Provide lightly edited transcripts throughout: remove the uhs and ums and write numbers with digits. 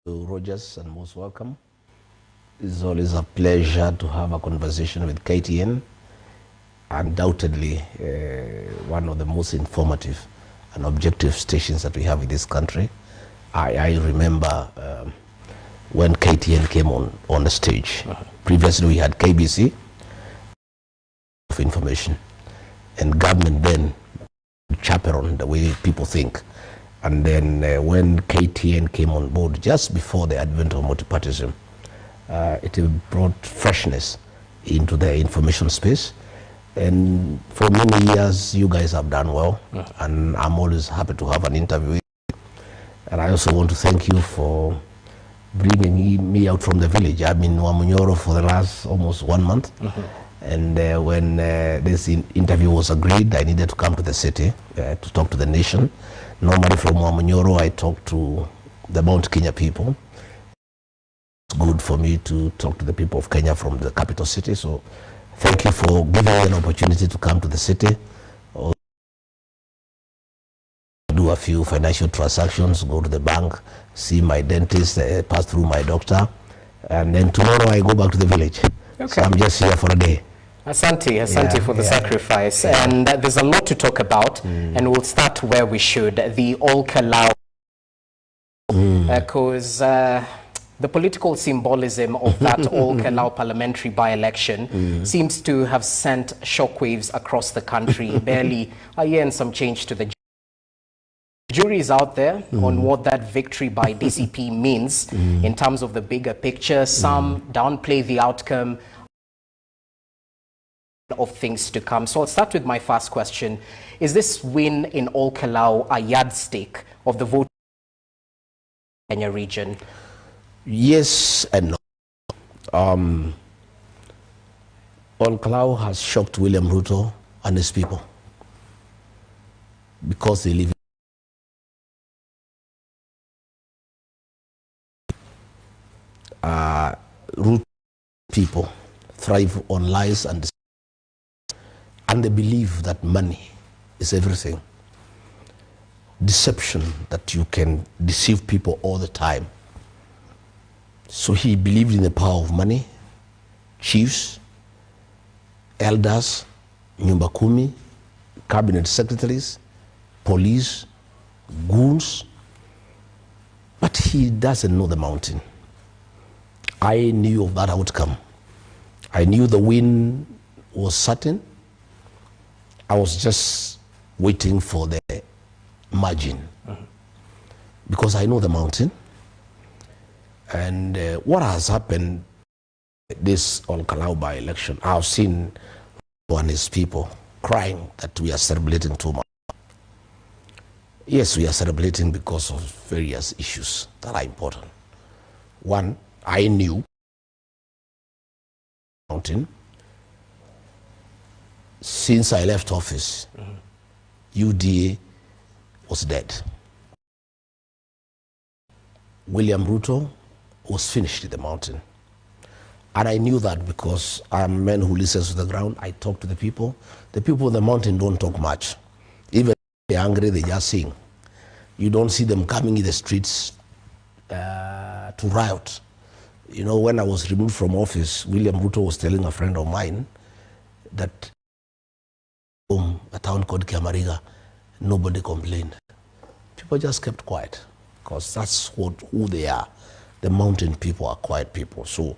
Rogers, and most welcome. It's always a pleasure to have a conversation with KTN. Undoubtedly, one of the most informative and objective stations that we have in this country. I remember when KTN came on the stage. Previously, we had KBC for information, and government then chaperoned the way people think. And then when KTN came on board, just before the advent of multipartyism, it brought freshness into the information space. And for many years, you guys have done well. And I'm always happy to have an interview with you. And I also want to thank you for bringing me out from the village. I've been in Wamunyoro for the last almost 1 month. And when this interview was agreed, I needed to come to the city to talk to the nation. Normally from Wamunyoro, I talk to the Mount Kenya people. It's good for me to talk to the people of Kenya from the capital city. So thank you for giving me an opportunity to come to the city. Do a few financial transactions, go to the bank, see my dentist, pass through my doctor. And then tomorrow I go back to the village. Okay. So I'm just here for a day. Asante for the sacrifice. And there's a lot to talk about, and we'll start where we should, the All-Kalau, because the political symbolism of that All-Kalau parliamentary by-election seems to have sent shockwaves across the country. Barely a year and some change to the jury is out there on what that victory by DCP means in terms of the bigger picture. Some downplay the outcome of things to come. So I'll start with my first question. Is this win in All-Kalau a yardstick of the vote in Kenya region? Yes and no. All-Kalau has shocked William Ruto and his people because they live Ruto people thrive on lies and they believe that money is everything. Deception, that you can deceive people all the time. So he believed in the power of money, chiefs, elders, nyumba kumi, cabinet secretaries, police, goons, but he doesn't know the mountain. I knew of that outcome. I knew the win was certain. I was just waiting for the margin because I know the mountain. And what has happened this All-Kalau by-election, I've seen one his people crying that we are celebrating too much. Yes, we are celebrating because of various issues that are important. One, I knew mountain. Since I left office, UDA was dead. William Ruto was finished in the mountain. And I knew that because I'm a man who listens to the ground. I talk to the people. The people of the mountain don't talk much. Even if they're angry, they just sing. You don't see them coming in the streets to riot. You know, when I was removed from office, William Ruto was telling a friend of mine that a town called Kiamariga, nobody complained. People just kept quiet because that's who they are. The mountain people are quiet people. So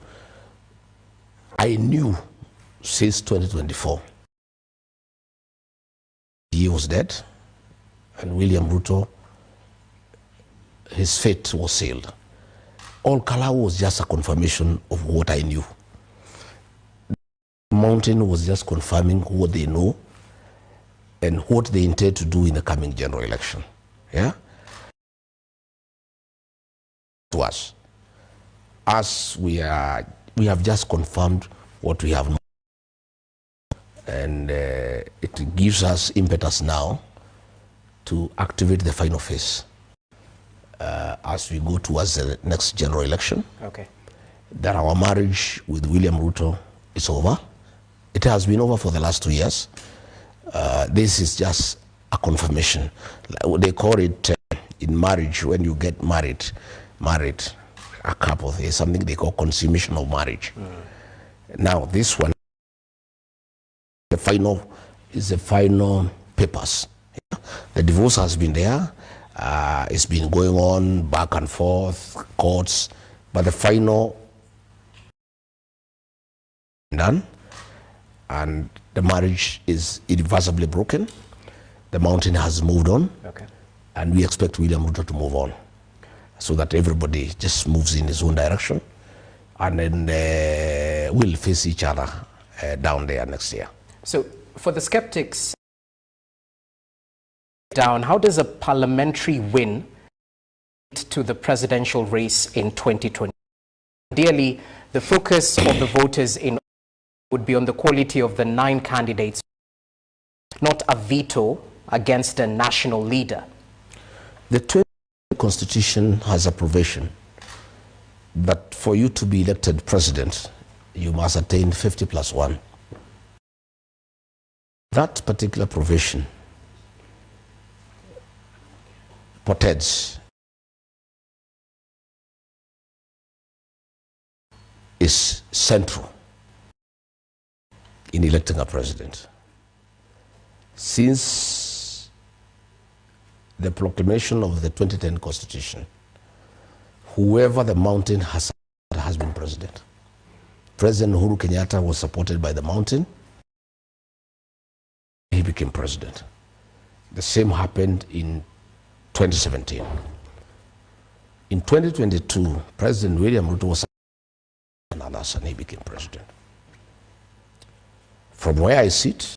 I knew since 2024, he was dead, and William Ruto, his fate was sealed. All-Kalau was just a confirmation of what I knew. The mountain was just confirming what they know and what they intend to do in the coming general election. Yeah? To us, as we have just confirmed what we have known, and it gives us impetus now to activate the final phase as we go towards the next general election. Okay. That our marriage with William Ruto is over. It has been over for the last 2 years. This is just a confirmation. They call it in marriage, when you get married, a couple. There's something they call consummation of marriage. Now, this one, the final papers. The divorce has been there. It's been going on back and forth, courts, but the final done, and the marriage is irreversibly broken. The mountain has moved on, and we expect William Ruto to move on, so that everybody just moves in his own direction, and then we'll face each other down there next year. So, for the skeptics, how does a parliamentary win to the presidential race in 2020? Ideally, the focus of the voters would be on the quality of the 9 candidates, not a veto against a national leader. The 2020 Constitution has a provision that for you to be elected president, you must attain 50+1. That particular provision portends is central in electing a president. Since the proclamation of the 2010 Constitution, whoever the mountain has been president. President Uhuru Kenyatta was supported by the mountain. He became president. The same happened in 2017. In 2022, President William Ruto was supported and he became president. From where I sit,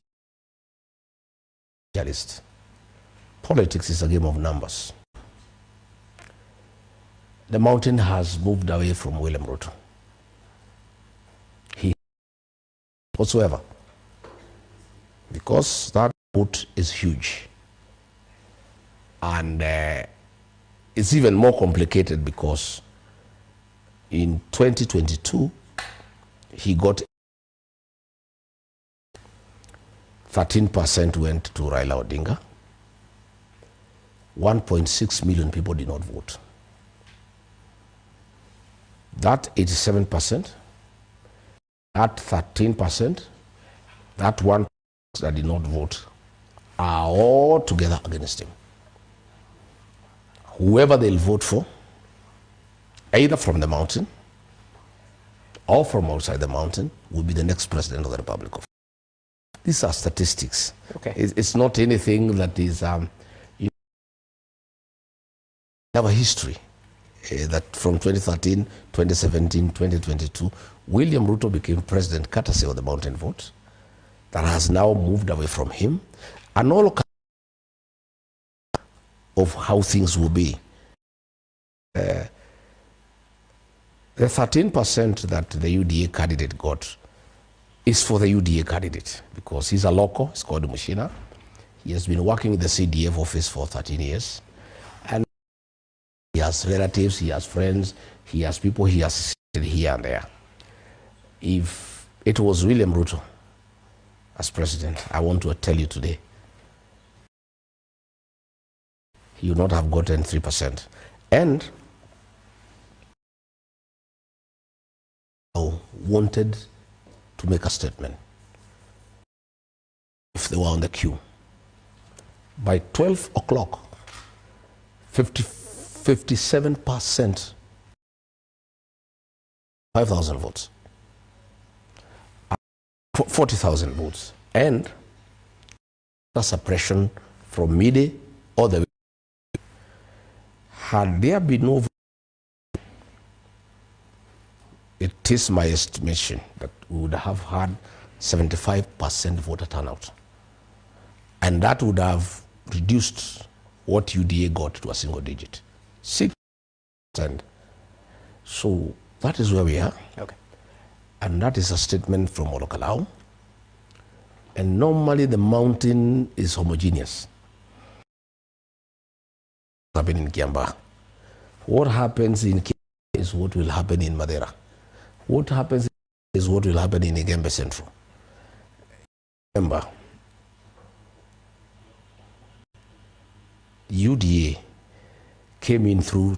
politics is a game of numbers. The mountain has moved away from William Ruto. He whatsoever, because that vote is huge. And it's even more complicated because in 2022, he got 13% went to Raila Odinga. 1.6 million people did not vote. That 87%, that 13%, that 1% that did not vote are all together against him. Whoever they'll vote for, either from the mountain or from outside the mountain, will be the next president of the Republic of. These are statistics. Okay. It's not anything that is, you have a history that from 2013, 2017, 2022, William Ruto became president courtesy of the mountain vote that has now moved away from him, and all of how things will be. The 13% that the UDA candidate got is for the UDA candidate because he's a local, he's called Mushina. He has been working in the CDF office for 13 years. And he has relatives, he has friends, he has people he has assisted here and there. If it was William Ruto as president, I want to tell you today, he would not have gotten 3%. And wanted to make a statement if they were on the queue. By 12 o'clock, 57%, 5,000 votes, 40,000 votes, and the suppression from midday all the way. Had there been no vote, it is my estimation that we would have had 75% voter turnout. And that would have reduced what UDA got to a single digit. 6%. So that is where we are. Okay. And that is a statement from Olokalau. And normally the mountain is homogeneous. What happened in Kiambaa. What happens in Kiambaa is what will happen in Madeira. What happens is what will happen in Igembe Central. Remember, UDA came in through